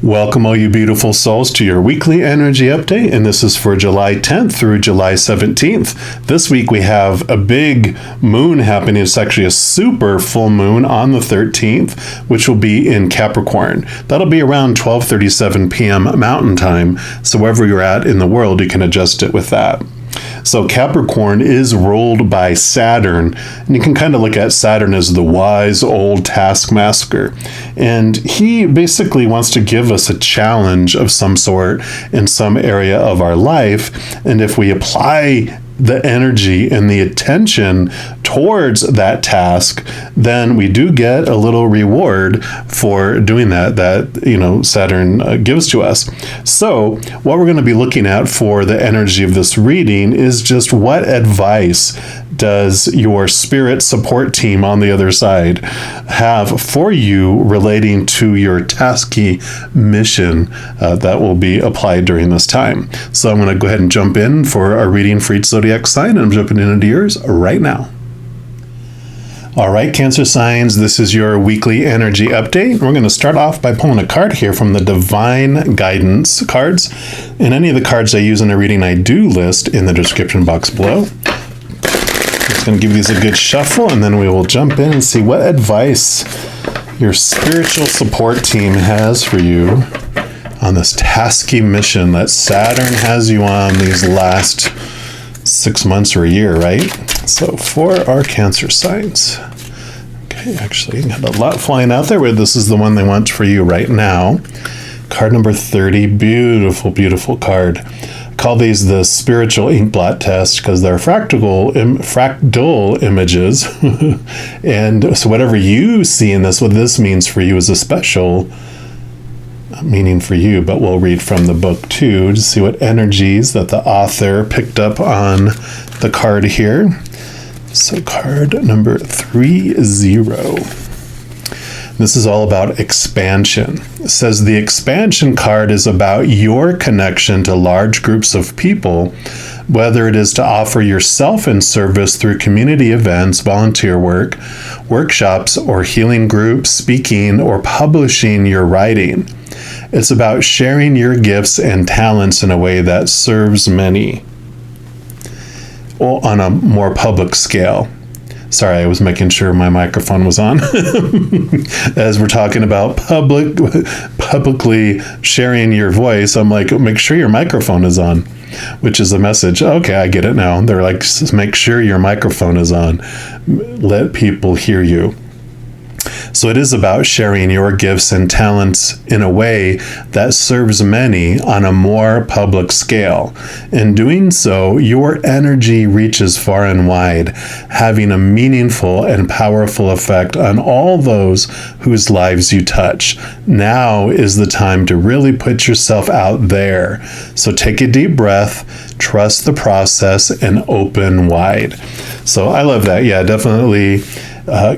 Welcome, all you beautiful souls, to your weekly energy update, and this is for July 10th through July 17th. This week we have a big moon happening. It's actually a super full moon on the 13th, which will be in Capricorn. That'll be around 12:37 p.m. Mountain Time, so wherever you're at in the world, you can adjust it with that. So Capricorn is ruled by Saturn, and you can kind of look at Saturn as the wise old taskmaster. And he basically wants to give us a challenge of some sort in some area of our life. And if we apply the energy and the attention towards that task, then we do get a little reward for doing that Saturn gives to us. So what we're going to be looking at for the energy of this reading is just what advice does your spirit support team on the other side have for you relating to your tasky mission that will be applied during this time. So I'm going to go ahead and jump in for our reading for each zodiac sign, and I'm jumping into yours right now. All right, Cancer signs, this is your weekly energy update. We're going to start off by pulling a card here from the Divine Guidance cards. And any of the cards I use in a reading, I do list in the description box below. Just going to give these a good shuffle, and then we will jump in and see what advice your spiritual support team has for you on this tasky mission that Saturn has you on these last 6 months or a year, right? So for our Cancer signs. Okay, actually, got a lot flying out there, but this is the one they want for you right now. Card number 30, beautiful, beautiful card. I call these the spiritual ink blot test because they're fractal images. And so whatever you see in this, what this means for you is a special meaning for you, but we'll read from the book too to see what energies that the author picked up on the card here. So card number 30. This is all about expansion. It says the expansion card is about your connection to large groups of people, whether it is to offer yourself in service through community events, volunteer work, workshops, or healing groups, speaking, or publishing your writing. It's about sharing your gifts and talents in a way that serves many, or on a more public scale. Sorry, I was making sure my microphone was on. As we're talking about publicly sharing your voice, I'm like, make sure your microphone is on, which is a message. Okay, I get it now. They're like, make sure your microphone is on. Let people hear you. So it is about sharing your gifts and talents in a way that serves many on a more public scale. In doing so, your energy reaches far and wide, having a meaningful and powerful effect on all those whose lives you touch. Now is the time to really put yourself out there. So take a deep breath, trust the process, and open wide. So I love that. Yeah, definitely.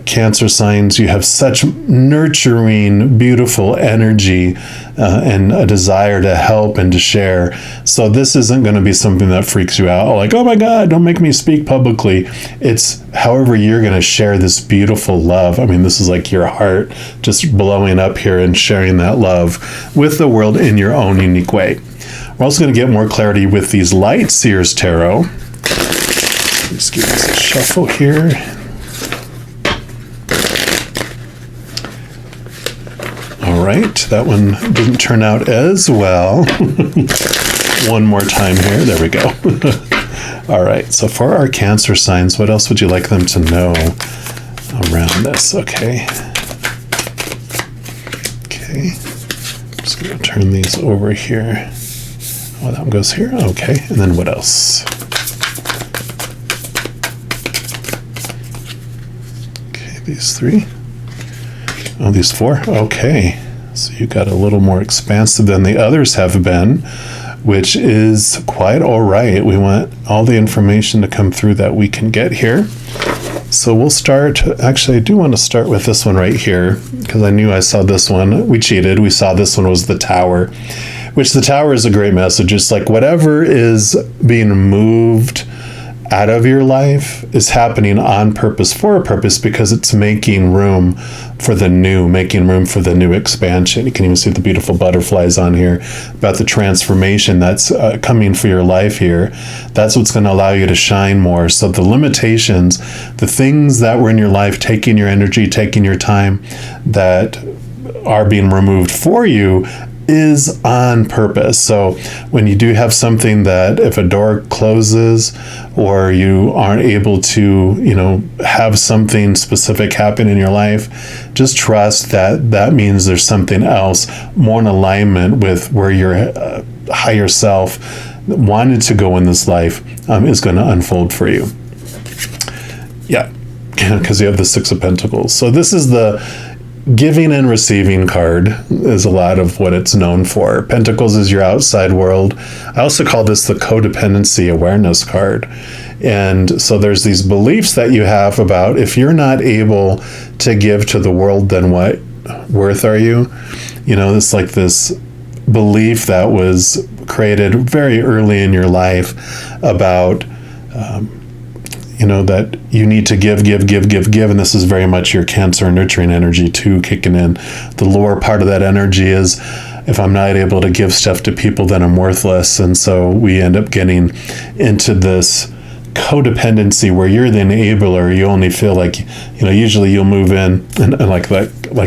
Cancer signs, you have such nurturing, beautiful energy and a desire to help and to share. So this isn't going to be something that freaks you out. Like, oh my God, don't make me speak publicly. It's however you're going to share this beautiful love. I mean, this is like your heart just blowing up here and sharing that love with the world in your own unique way. We're also going to get more clarity with these Light Seers Tarot. Let's give this a shuffle here. All right, that one didn't turn out as well. One more time here. There we go. All right, so for our Cancer signs, what else would you like them to know around this? Okay. Okay. I'm just going to turn these over here. Oh, that one goes here. Okay, and then what else? Okay, these three. Oh, these four? Okay. So you got a little more expansive than the others have been, which is quite all right. We want all the information to come through that we can get here. So we'll start. Actually, I do want to start with this one right here because I knew I saw this one. We cheated. We saw this one was the Tower, which the Tower is a great message. It's like whatever is being moved out of your life is happening on purpose, for a purpose, because it's making room for the new, making room for the new expansion. You can even see the beautiful butterflies on here about the transformation that's coming for your life here. That's what's going to allow you to shine more. So the limitations, the things that were in your life, taking your energy, taking your time, that are being removed for you, is on purpose. So when you do have something that, if a door closes or you aren't able to, have something specific happen in your life, just trust that that means there's something else more in alignment with where your higher self wanted to go in this life is going to unfold for you. Yeah, because you have the Six of Pentacles. So this is the giving and receiving card, is a lot of what it's known for. Pentacles is your outside world. I also call this the codependency awareness card. And so there's these beliefs that you have about, if you're not able to give to the world, then what worth are you? It's like this belief that was created very early in your life about that you need to give, and this is very much your Cancer nurturing energy too kicking in. The lower part of that energy is, if I'm not able to give stuff to people, then I'm worthless. And so we end up getting into this codependency where you're the enabler. You only feel like, usually you'll move in, and like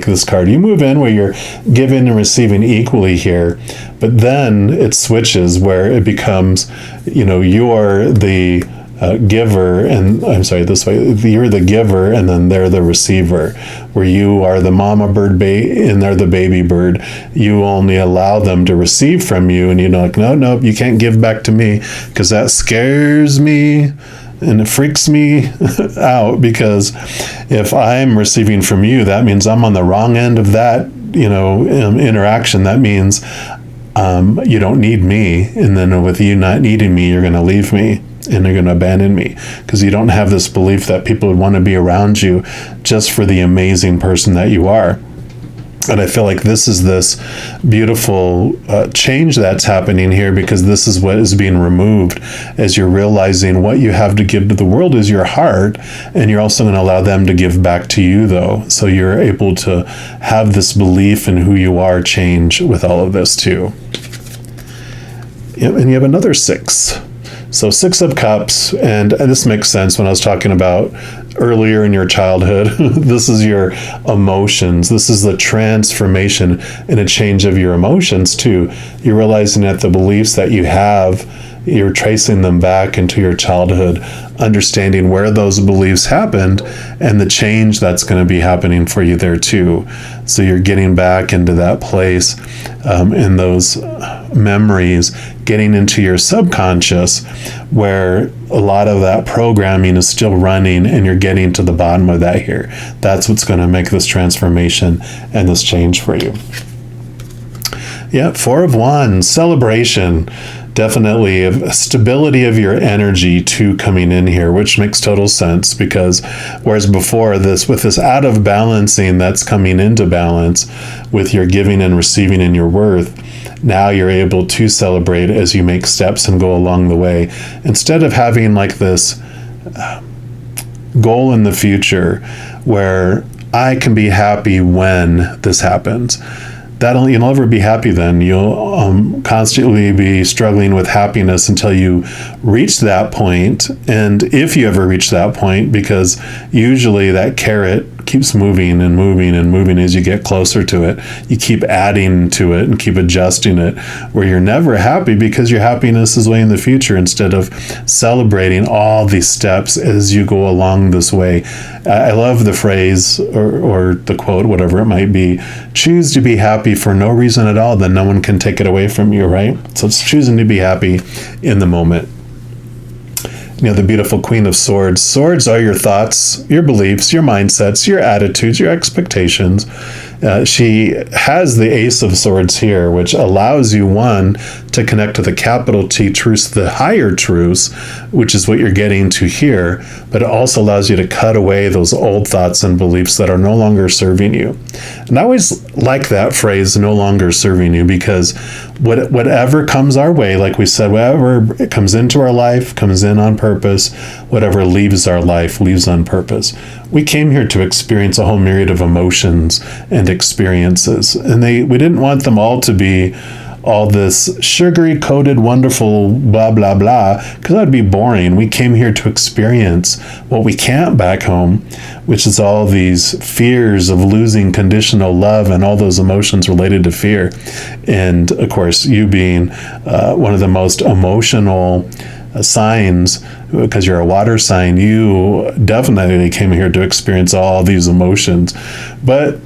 this card, you move in where you're giving and receiving equally here, but then it switches where it becomes, you're the giver, and this way, you're the giver and then they're the receiver, where you are the mama bird and they're the baby bird. You only allow them to receive from you, and no, you can't give back to me, because that scares me and it freaks me out, because if I'm receiving from you, that means I'm on the wrong end of that interaction. That means you don't need me, and then with you not needing me, you're going to leave me and they're going to abandon me, because you don't have this belief that people would want to be around you just for the amazing person that you are. And I feel like this is this beautiful change that's happening here, because this is what is being removed as you're realizing what you have to give to the world is your heart, and you're also going to allow them to give back to you, though. So you're able to have this belief in who you are change with all of this too. Yep, and you have another 6. So 6 of Cups, and this makes sense when I was talking about earlier in your childhood. This is your emotions. This is the transformation and a change of your emotions too. You're realizing that the beliefs that you have, you're tracing them back into your childhood, understanding where those beliefs happened and the change that's going to be happening for you there too. So you're getting back into that place in those memories, getting into your subconscious, where a lot of that programming is still running, and you're getting to the bottom of that here. That's what's going to make this transformation and this change for you. Yeah, 4 of Wands, celebration. Definitely a stability of your energy too coming in here, which makes total sense, because whereas before this, with this out of balancing that's coming into balance with your giving and receiving and your worth, now you're able to celebrate as you make steps and go along the way, instead of having like this goal in the future where I can be happy when this happens. You'll never be happy then. You'll constantly be struggling with happiness until you reach that point. And if you ever reach that point, because usually that carrot keeps moving and moving and moving as you get closer to it, you keep adding to it and keep adjusting it, where you're never happy because your happiness is way in the future, instead of celebrating all these steps as you go along this way. I love the phrase or the quote, whatever it might be, choose to be happy for no reason at all, then no one can take it away from you, right? So it's choosing to be happy in the moment. The beautiful Queen of Swords. Swords are your thoughts, your beliefs, your mindsets, your attitudes, your expectations. She has the Ace of Swords here, which allows you, one, to connect to the capital T truths, the higher truths, which is what you're getting to here, but it also allows you to cut away those old thoughts and beliefs that are no longer serving you. And I always like that phrase, no longer serving you, because whatever comes our way, like we said, whatever it comes into our life, comes in on purpose, whatever leaves our life, leaves on purpose. We came here to experience a whole myriad of emotions and experiences, and we didn't want them all to be all this sugary coated, wonderful, blah, blah, blah, because that'd be boring. We came here to experience what we can't back home, which is all these fears of losing conditional love and all those emotions related to fear. And of course, you being one of the most emotional signs, because you're a water sign, you definitely came here to experience all these emotions. But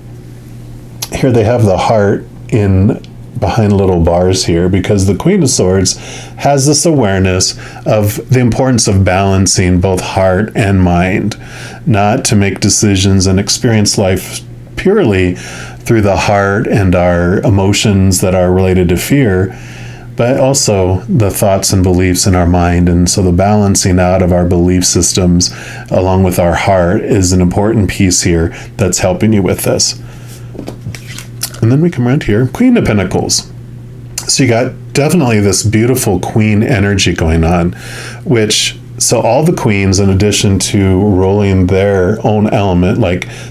here they have the heart in behind little bars here, because the Queen of Swords has this awareness of the importance of balancing both heart and mind, not to make decisions and experience life purely through the heart and our emotions that are related to fear, but also the thoughts and beliefs in our mind. And so the balancing out of our belief systems along with our heart is an important piece here that's helping you with this. And then we come around here, Queen of Pentacles. So you got definitely this beautiful queen energy going on, so all the queens, in addition to rolling their own element,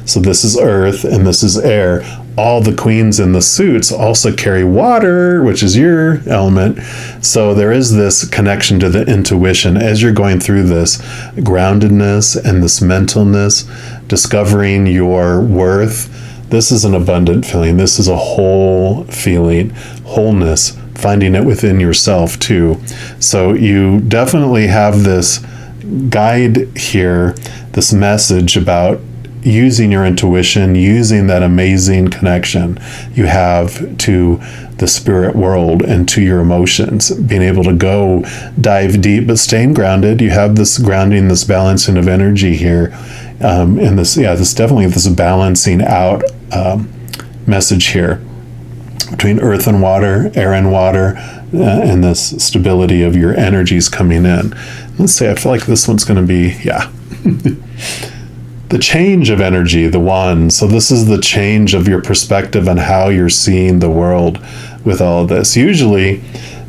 so this is earth and this is air, all the queens in the suits also carry water, which is your element. So there is this connection to the intuition as you're going through this groundedness and this mentalness, discovering your worth. This is an abundant feeling. This is a whole feeling, wholeness, finding it within yourself too. So you definitely have this guide here, this message about using your intuition, using that amazing connection you have to the spirit world and to your emotions, being able to go dive deep, but staying grounded. You have this grounding, this balancing of energy here. And this definitely this balancing out message here between earth and water, air and water, and this stability of your energies coming in. Let's say I feel like this one's going to be, the change of energy, the wand. So this is the change of your perspective on how you're seeing the world with all of this. Usually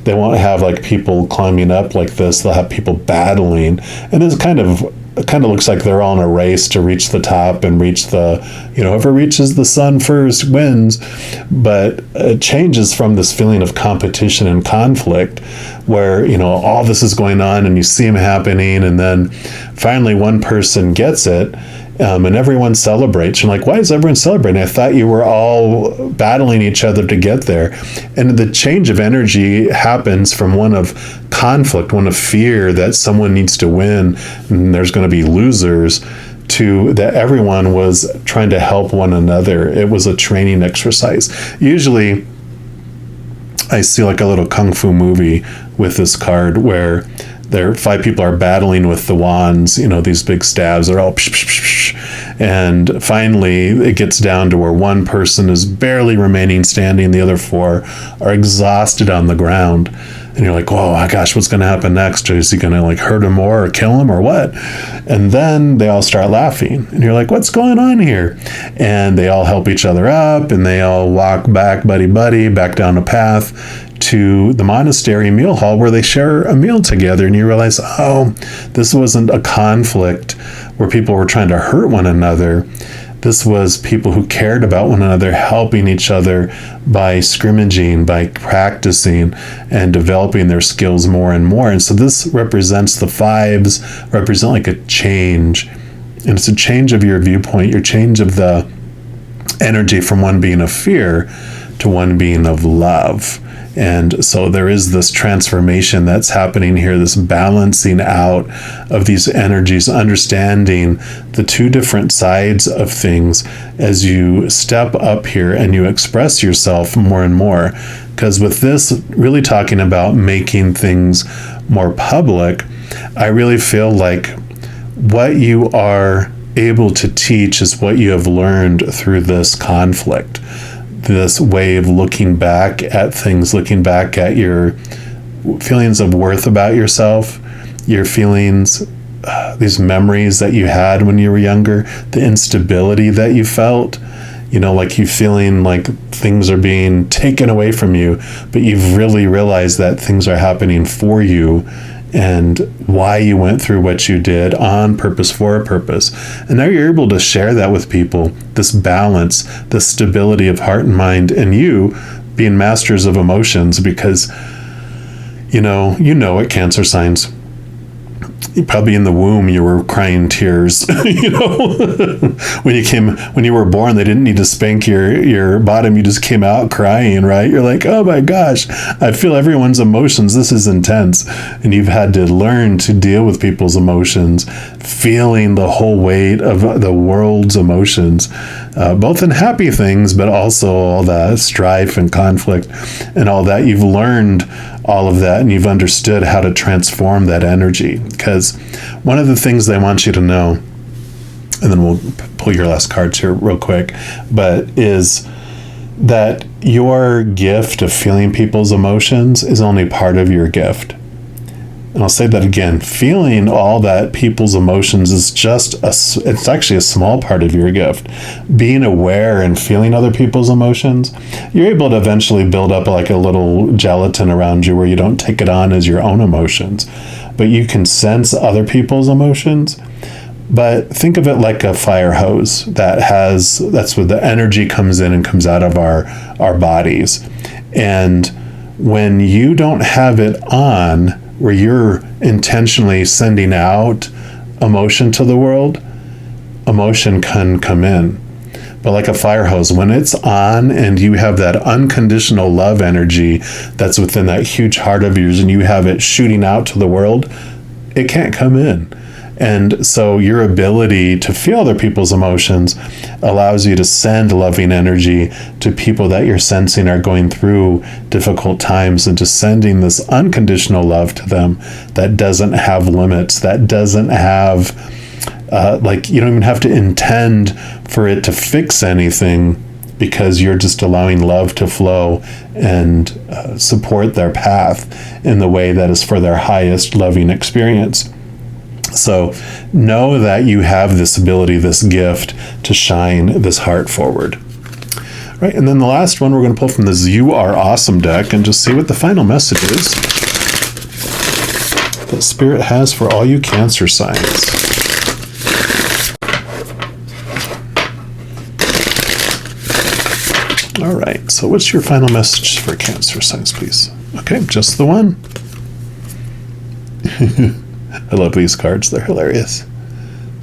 they won't have people climbing up like this. They'll have people battling, and it's kind of looks like they're all in a race to reach the top and reach whoever reaches the sun first wins. But it changes from this feeling of competition and conflict where, all this is going on and you see them happening, and then finally one person gets it. And everyone celebrates. You're like, why is everyone celebrating? I thought you were all battling each other to get there. And the change of energy happens from one of conflict, one of fear that someone needs to win and there's going to be losers, to that everyone was trying to help one another. It was a training exercise. Usually I see a little kung fu movie with this card where five people are battling with the wands, these big stabs. They're all psh, psh, psh, psh. And finally it gets down to where one person is barely remaining standing. The other four are exhausted on the ground. And you're like, oh my gosh, what's going to happen next? Is he going to hurt him more or kill him or what? And then they all start laughing. And you're like, what's going on here? And they all help each other up and they all walk back, buddy, back down a path to the monastery meal hall where they share a meal together. And you realize, this wasn't a conflict where people were trying to hurt one another. This was people who cared about one another, helping each other by scrimmaging, by practicing and developing their skills more and more. And so this represents, the fives represent a change. And it's a change of your viewpoint, your change of the energy from one being of fear to one being of love. And so there is this transformation that's happening here, this balancing out of these energies, understanding the two different sides of things as you step up here and you express yourself more and more. Because with this really talking about making things more public, I really feel like what you are able to teach is what you have learned through this conflict. this way of looking back at things, looking back at your feelings of worth about yourself, your feelings, these memories that you had when you were younger, the instability that you felt, like you feeling like things are being taken away from you, but you've really realized that things are happening for you and why you went through what you did on purpose, for a purpose. And now you're able to share that with people, this balance, this stability of heart and mind, and you being masters of emotions, because you know it, Cancer signs. Probably in the womb you were crying tears. When you were born, they didn't need to spank your bottom, you just came out crying, right? You're like, oh my gosh, I feel everyone's emotions, this is intense. And you've had to learn to deal with people's emotions, feeling the whole weight of the world's emotions, both in happy things, but also all that strife and conflict and all that. You've learned all of that, and you've understood how to transform that energy. Because one of the things they want you to know, and then we'll pull your last cards here real quick, but is that your gift of feeling people's emotions is only part of your gift. And I'll say that again, feeling all that people's emotions is it's actually a small part of your gift. Being aware and feeling other people's emotions, you're able to eventually build up like a little gelatin around you where you don't take it on as your own emotions, but you can sense other people's emotions. But think of it like a fire hose that's where the energy comes in and comes out of our bodies. And when you don't have it on, where you're intentionally sending out emotion to the world, emotion can come in. But like a fire hose, when it's on and you have that unconditional love energy that's within that huge heart of yours and you have it shooting out to the world, it can't come in. And so your ability to feel other people's emotions allows you to send loving energy to people that you're sensing are going through difficult times, and just sending this unconditional love to them that doesn't have limits, that doesn't have, you don't even have to intend for it to fix anything, because you're just allowing love to flow and support their path in the way that is for their highest loving experience. So know that you have this ability, this gift to shine this heart forward. Right, and then the last one we're going to pull from this You Are Awesome deck and just see what the final message is that Spirit has for all you Cancer signs. All right, so what's your final message for Cancer signs, please? Okay, just the one. I love these cards. They're hilarious.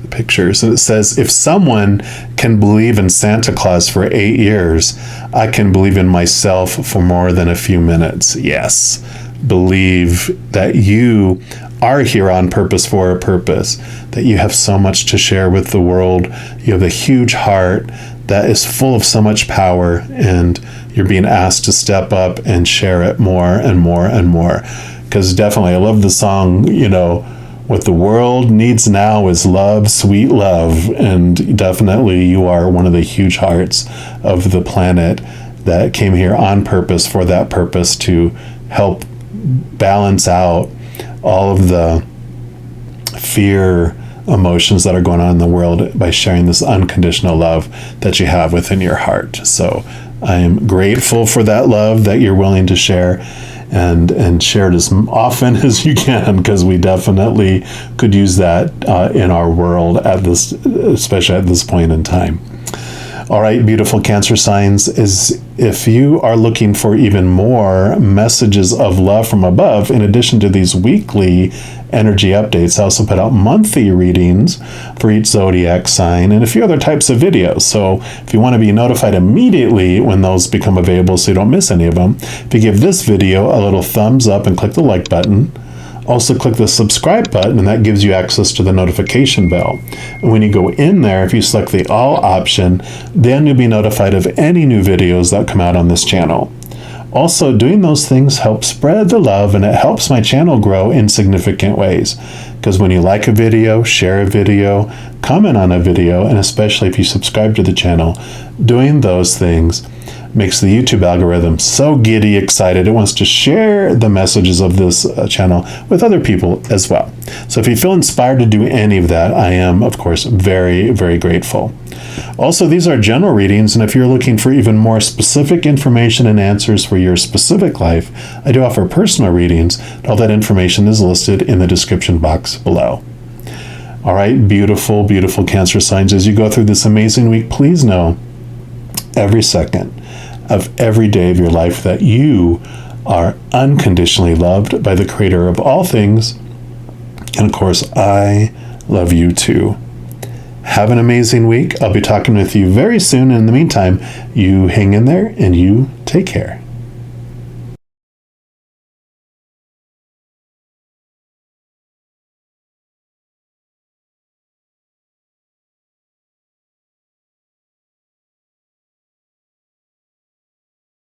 The pictures. And it says, if someone can believe in Santa Claus for 8 years, I can believe in myself for more than a few minutes. Yes. Believe that you are here on purpose, for a purpose, that you have so much to share with the world. You have a huge heart that is full of so much power, and you're being asked to step up and share it more and more and more. Because definitely, I love the song, what the world needs now is love, sweet love. And definitely you are one of the huge hearts of the planet that came here on purpose, for that purpose, to help balance out all of the fear emotions that are going on in the world by sharing this unconditional love that you have within your heart. So I am grateful for that love that you're willing to share, and share it as often as you can, because we definitely could use that in our world especially at this point in time. All right, beautiful Cancer signs, if you are looking for even more messages of love from above, in addition to these weekly energy updates, I also put out monthly readings for each zodiac sign and a few other types of videos. So if you want to be notified immediately when those become available so you don't miss any of them, if you give this video a little thumbs up and click the like button, also click the subscribe button, and that gives you access to the notification bell. And when you go in there, if you select the all option, then you'll be notified of any new videos that come out on this channel. Also, doing those things helps spread the love, and it helps my channel grow in significant ways. Because when you like a video, share a video, comment on a video, and especially if you subscribe to the channel, doing those things makes the YouTube algorithm so giddy excited. It wants to share the messages of this channel with other people as well. So if you feel inspired to do any of that, I am, of course, very, very grateful. Also, these are general readings, and if you're looking for even more specific information and answers for your specific life, I do offer personal readings. All that information is listed in the description box below. All right, beautiful, beautiful Cancer signs. As you go through this amazing week, please know every second of every day of your life that you are unconditionally loved by the Creator of all things. And of course, I love you too. Have an amazing week. I'll be talking with you very soon. In the meantime, you hang in there and you take care.